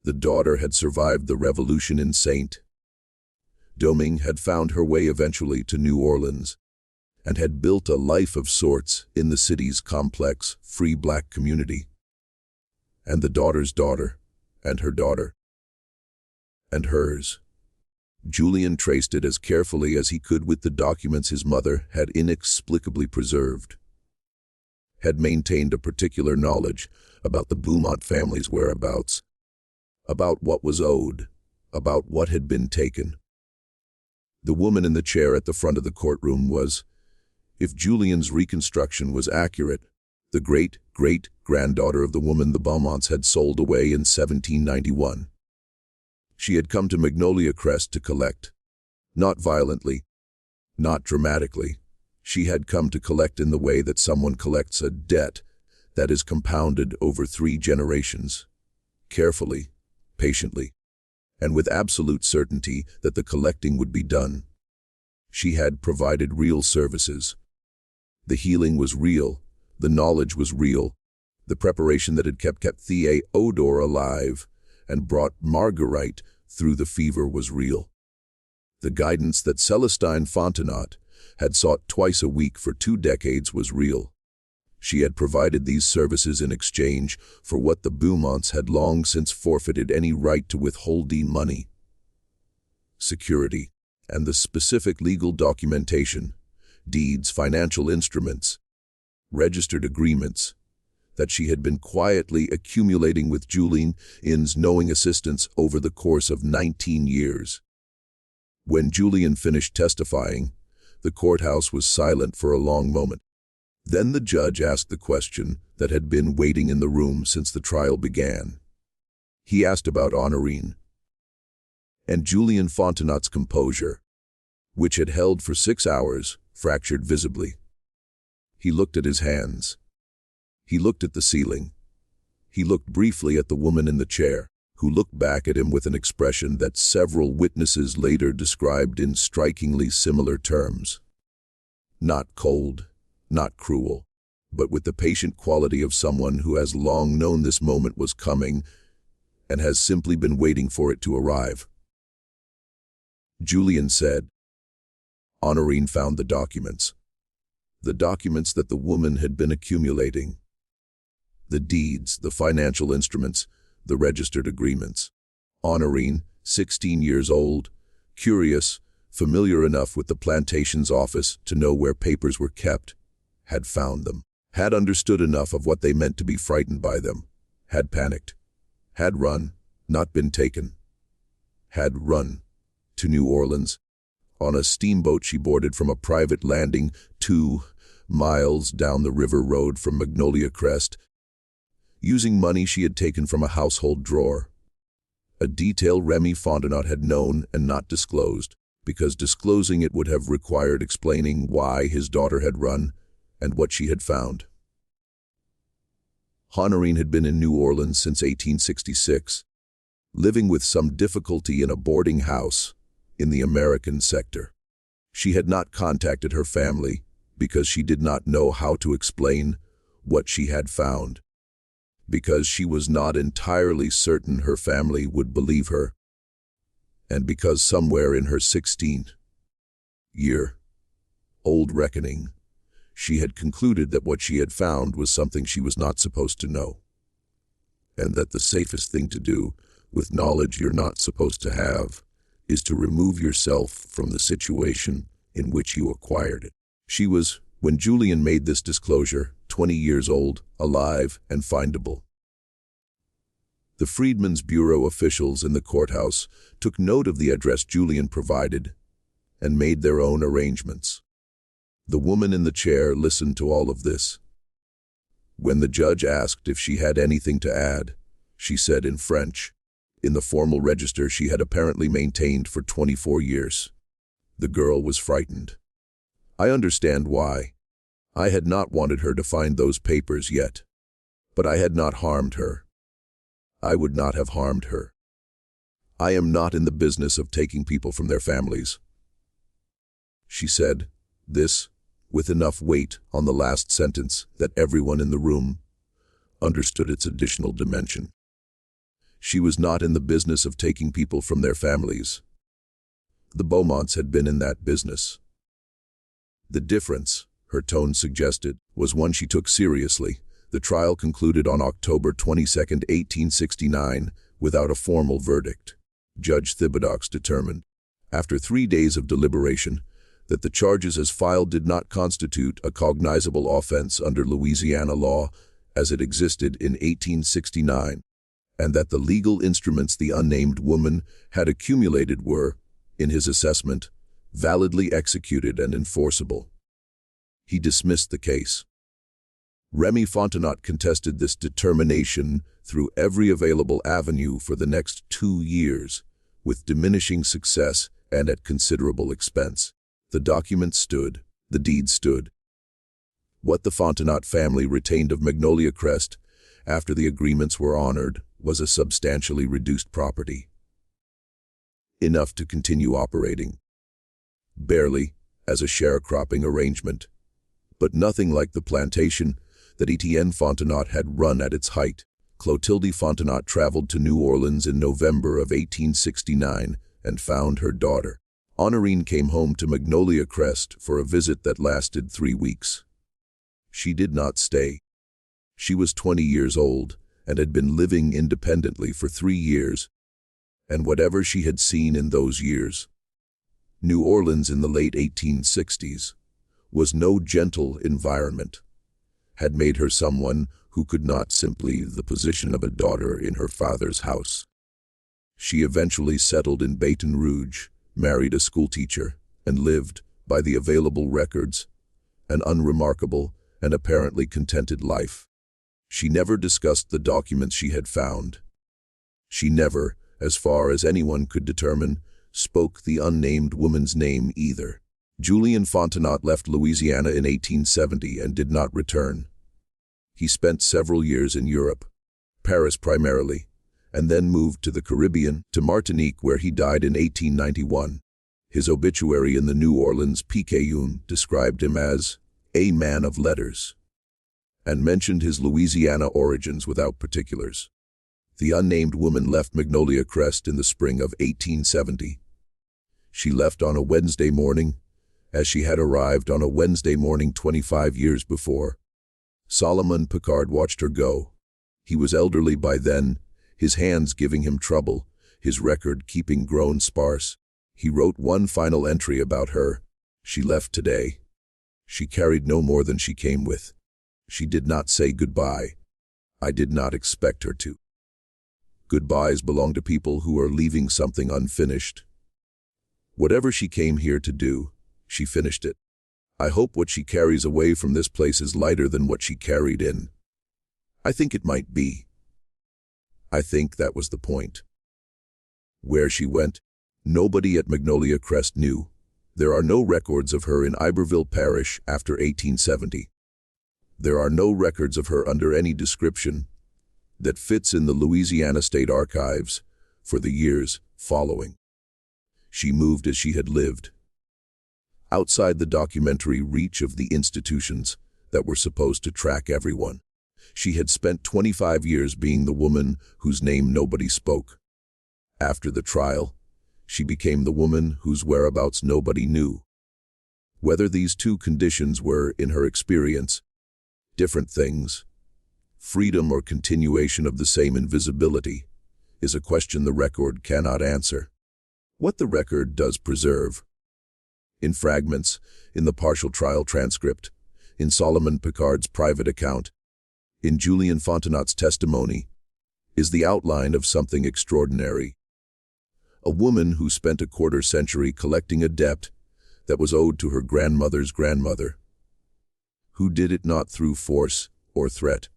The daughter had survived the Revolution in St. Domingue, had found her way eventually to New Orleans, and had built a life of sorts in the city's complex, free black community. And the daughter's daughter, and her daughter, and hers. Julien traced it as carefully as he could with the documents his mother had inexplicably preserved, had maintained a particular knowledge about the Beaumont family's whereabouts, about what was owed, about what had been taken. The woman in the chair at the front of the courtroom was, if Julien's reconstruction was accurate, the great-great-granddaughter of the woman the Beaumonts had sold away in 1791. She had come to Magnolia Crest to collect. Not violently, not dramatically. She had come to collect in the way that someone collects a debt that is compounded over 3 generations, carefully, patiently, and with absolute certainty that the collecting would be done. She had provided real services. The healing was real, the knowledge was real, the preparation that had kept Theodore alive and brought Marguerite through the fever was real. The guidance that Celestine Fontenot had sought twice a week for 2 decades was real. She had provided these services in exchange for what the Beaumonts had long since forfeited any right to withholding money, security, and the specific legal documentation, deeds, financial instruments, registered agreements, that she had been quietly accumulating with Julian's knowing assistance over the course of 19 years. When Julian finished testifying, the courthouse was silent for a long moment. Then the judge asked the question that had been waiting in the room since the trial began. He asked about Honorine. And Julian Fontenot's composure, which had held for 6 hours, fractured visibly. He looked at his hands. He looked at the ceiling. He looked briefly at the woman in the chair, who looked back at him with an expression that several witnesses later described in strikingly similar terms. Not cold, not cruel, but with the patient quality of someone who has long known this moment was coming and has simply been waiting for it to arrive. Julian said, Honorine found the documents that the woman had been accumulating. The deeds, the financial instruments, the registered agreements. Honorine, 16 years old, curious, familiar enough with the Plantation's office to know where papers were kept, had found them, had understood enough of what they meant to be frightened by them, had panicked, had run, not been taken, had run to New Orleans. On a steamboat she boarded from a private landing 2 miles down the river road from Magnolia Crest, using money she had taken from a household drawer. A detail Remy Fontenot had known and not disclosed, because disclosing it would have required explaining why his daughter had run and what she had found. Honorine had been in New Orleans since 1866, living with some difficulty in a boarding house in the American sector. She had not contacted her family because she did not know how to explain what she had found, because she was not entirely certain her family would believe her, and because somewhere in her 16-year-old reckoning, she had concluded that what she had found was something she was not supposed to know, and that the safest thing to do with knowledge you're not supposed to have is to remove yourself from the situation in which you acquired it. She was, when Julian made this disclosure, 20 years old, alive, and findable. The Freedmen's Bureau officials in the courthouse took note of the address Julian provided and made their own arrangements. The woman in the chair listened to all of this. When the judge asked if she had anything to add, she said in French, in the formal register she had apparently maintained for 24 years. The girl was frightened. I understand why. I had not wanted her to find those papers yet, but I had not harmed her. I would not have harmed her. I am not in the business of taking people from their families. She said this with enough weight on the last sentence that everyone in the room understood its additional dimension. She was not in the business of taking people from their families. The Beaumonts had been in that business. The difference, her tone suggested, was one she took seriously. The trial concluded on October 22, 1869, without a formal verdict. Judge Thibodeaux determined, after 3 days of deliberation, that the charges as filed did not constitute a cognizable offense under Louisiana law as it existed in 1869, and that the legal instruments the unnamed woman had accumulated were, in his assessment, validly executed and enforceable. He dismissed the case. Remy Fontenot contested this determination through every available avenue for the next 2 years, with diminishing success and at considerable expense. The document stood, the deed stood. What the Fontenot family retained of Magnolia Crest, after the agreements were honored, was a substantially reduced property. Enough to continue operating. Barely, as a sharecropping arrangement, but nothing like the plantation that Etienne Fontenot had run at its height. Clotilde Fontenot traveled to New Orleans in November of 1869 and found her daughter. Honorine came home to Magnolia Crest for a visit that lasted 3 weeks. She did not stay. She was 20 years old and had been living independently for 3 years, and whatever she had seen in those years, New Orleans in the late 1860s was no gentle environment. had made her someone who could not simply leave the position of a daughter in her father's house. She eventually settled in Baton Rouge, married a schoolteacher, and lived, by the available records, an unremarkable and apparently contented life. She never discussed the documents she had found. She never, as far as anyone could determine, spoke the unnamed woman's name either. Julian Fontenot left Louisiana in 1870 and did not return. He spent several years in Europe, Paris primarily, and then moved to the Caribbean, to Martinique, where he died in 1891. His obituary in the New Orleans Picayune described him as a man of letters, and mentioned his Louisiana origins without particulars. The unnamed woman left Magnolia Crest in the spring of 1870. She left on a Wednesday morning, as she had arrived on a Wednesday morning 25 years before. Solomon Picard watched her go. He was elderly by then, his hands giving him trouble, his record-keeping grown sparse. He wrote one final entry about her. She left today. She carried no more than she came with. She did not say goodbye. I did not expect her to. Goodbyes belong to people who are leaving something unfinished. Whatever she came here to do, she finished it. I hope what she carries away from this place is lighter than what she carried in. I think it might be. I think that was the point. Where she went, nobody at Magnolia Crest knew. There are no records of her in Iberville Parish after 1870. There are no records of her under any description that fits in the Louisiana State Archives for the years following. She moved as she had lived, outside the documentary reach of the institutions that were supposed to track everyone. She had spent 25 years being the woman whose name nobody spoke. After the trial, she became the woman whose whereabouts nobody knew. Whether these two conditions were, in her experience, different things, freedom or continuation of the same invisibility, is a question the record cannot answer. What the record does preserve, in fragments, in the partial trial transcript, in Solomon Picard's private account, in Julian Fontenot's testimony, is the outline of something extraordinary. A woman who spent a quarter century collecting a debt that was owed to her grandmother's grandmother, who did it not through force or threat,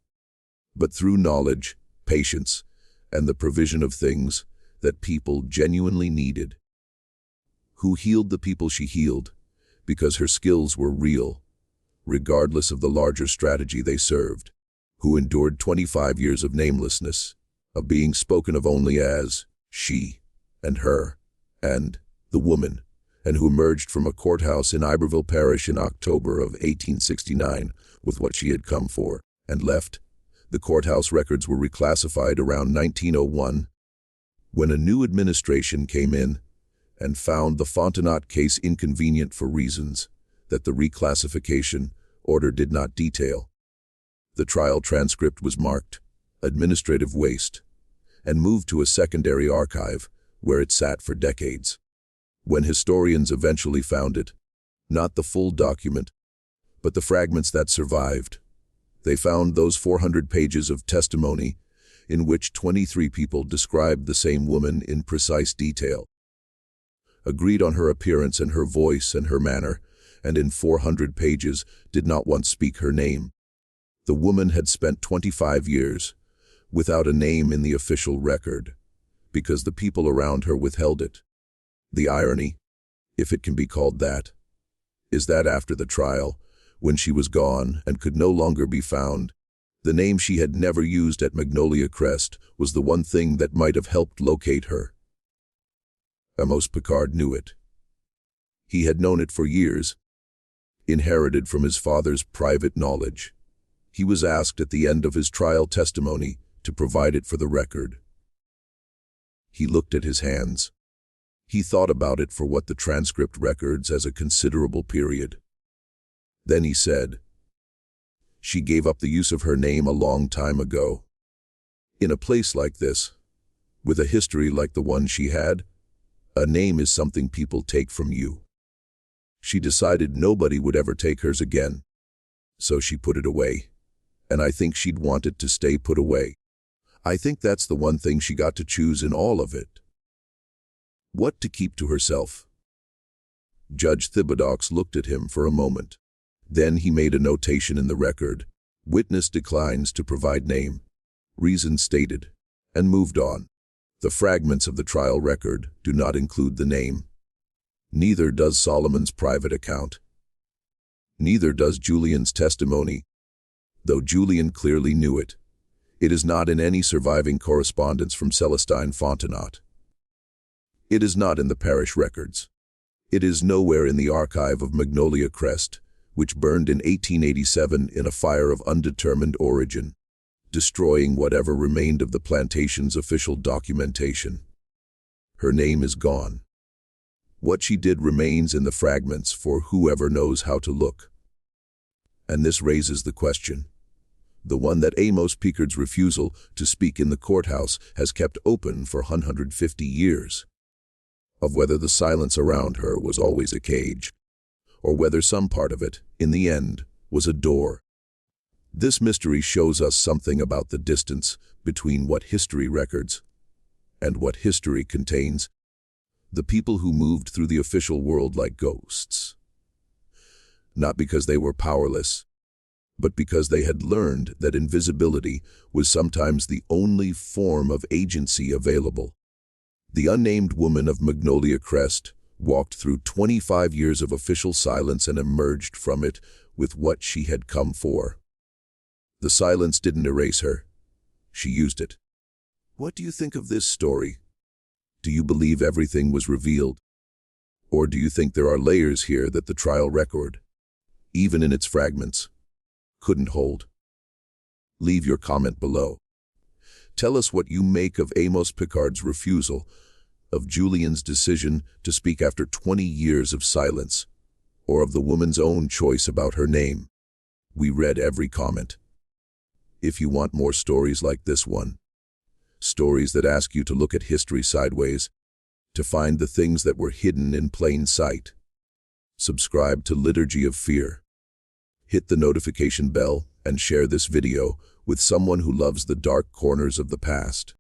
but through knowledge, patience, and the provision of things that people genuinely needed, who healed the people she healed because her skills were real, regardless of the larger strategy they served, who endured 25 years of namelessness, of being spoken of only as she and her and the woman, and who emerged from a courthouse in Iberville Parish in October of 1869 with what she had come for, and left. The courthouse records were reclassified around 1901, when a new administration came in and found the Fontenot case inconvenient for reasons that the reclassification order did not detail. The trial transcript was marked administrative waste and moved to a secondary archive where it sat for decades. When historians eventually found it, not the full document, but the fragments that survived, they found those 400 pages of testimony in which 23 people described the same woman in precise detail, agreed on her appearance and her voice and her manner, and in 400 pages did not once speak her name. The woman had spent 25 years without a name in the official record, because the people around her withheld it. The irony, if it can be called that, is that after the trial, when she was gone and could no longer be found, the name she had never used at Magnolia Crest was the one thing that might have helped locate her. Amos Picard knew it. He had known it for years, inherited from his father's private knowledge. He was asked at the end of his trial testimony to provide it for the record. He looked at his hands. He thought about it for what the transcript records as a considerable period. Then he said, "She gave up the use of her name a long time ago. In a place like this, with a history like the one she had, a name is something people take from you. She decided nobody would ever take hers again, so she put it away." and I think she'd want it to stay put away. I think that's the one thing she got to choose in all of it. What to keep to herself? Judge Thibodeaux looked at him for a moment. Then he made a notation in the record. Witness declines to provide name. Reason stated, and moved on. The fragments of the trial record do not include the name. Neither does Solomon's private account. Neither does Julian's testimony, though Julian clearly knew it. It is not in any surviving correspondence from Celestine Fontenot. It is not in the parish records. It is nowhere in the archive of Magnolia Crest, which burned in 1887 in a fire of undetermined origin, destroying whatever remained of the plantation's official documentation. Her name is gone. What she did remains in the fragments for whoever knows how to look. And this raises the question, the one that Amos Pickard's refusal to speak in the courthouse has kept open for 150 years, of whether the silence around her was always a cage, or whether some part of it, in the end, was a door. This mystery shows us something about the distance between what history records and what history contains. The people who moved through the official world like ghosts, not because they were powerless, but because they had learned that invisibility was sometimes the only form of agency available. The unnamed woman of Magnolia Crest walked through 25 years of official silence and emerged from it with what she had come for. The silence didn't erase her. She used it. What do you think of this story? Do you believe everything was revealed? Or do you think there are layers here that the trial record, even in its fragments, couldn't hold? Leave your comment below. Tell us what you make of Amos Pickard's refusal, of Julian's decision to speak after 20 years of silence, or of the woman's own choice about her name. We read every comment. If you want more stories like this one, stories that ask you to look at history sideways, to find the things that were hidden in plain sight, subscribe to Liturgy of Fear. Hit the notification bell and share this video with someone who loves the dark corners of the past.